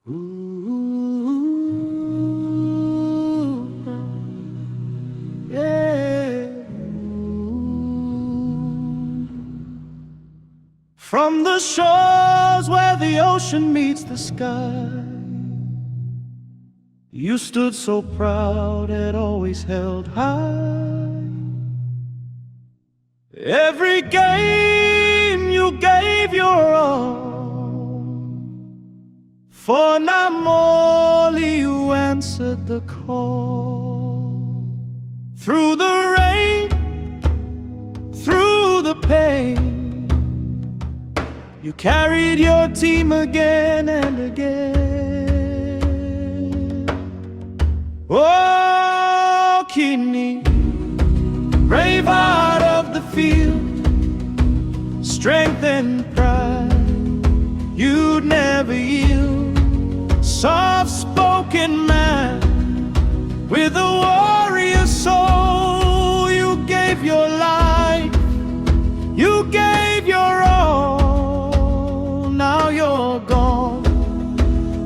Ooh, yeah. From the shores where the ocean meets the sky, you stood so proud and always held high. Every game you gave your all. For Namoli you answered the call. Through the rain, through the pain, you carried your team again and again. Oh, Kini, brave heart of the field, strength and pride, you'd never yield. Soft-spoken man with a warrior soul, you gave your life, you gave your all. Now you're gone,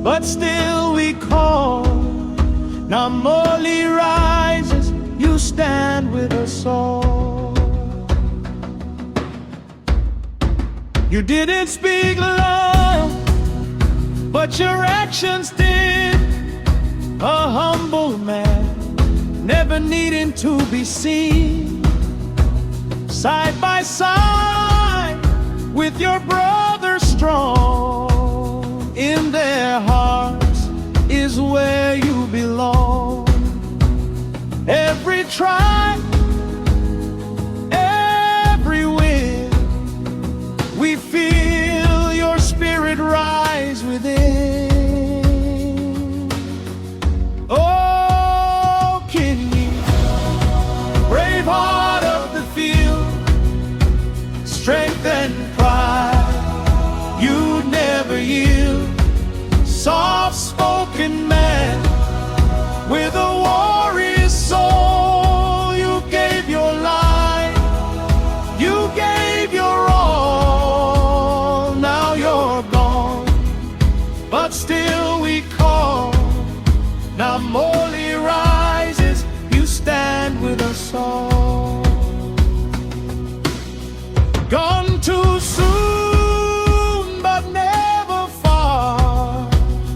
but still we call. Namoli rises, you stand with us all. You didn't speak love, but your actions did. A humble man, never needing to be seen. Side by side with your brother strong, in their hearts is where you belong. Every tribe, every win, we feel your spirit rise within. Oh, Kini, brave heart of the field, strength and pride, you'd never yield. Soft-spoken man with a warrior's soul, you gave your life, you gave your all. Now you're gone, but still we call. Namoli rises, you stand with us all. Gone too soon, but never far,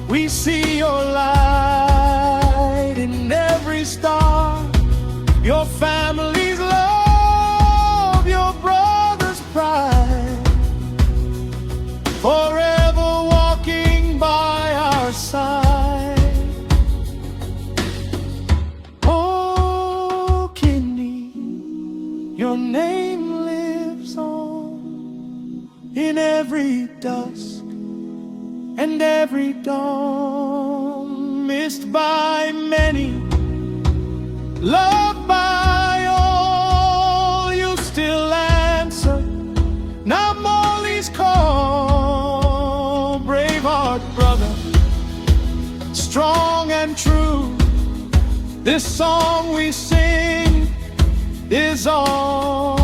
we see your light in every star. Your family's love, your brother's pride, forever walking by our side. Oh, Kini, your name lives on in every dusk and every dawn, missed by many, loved by all. You still answer Namoli's call. Braveheart brother, strong and true, this song we sing is all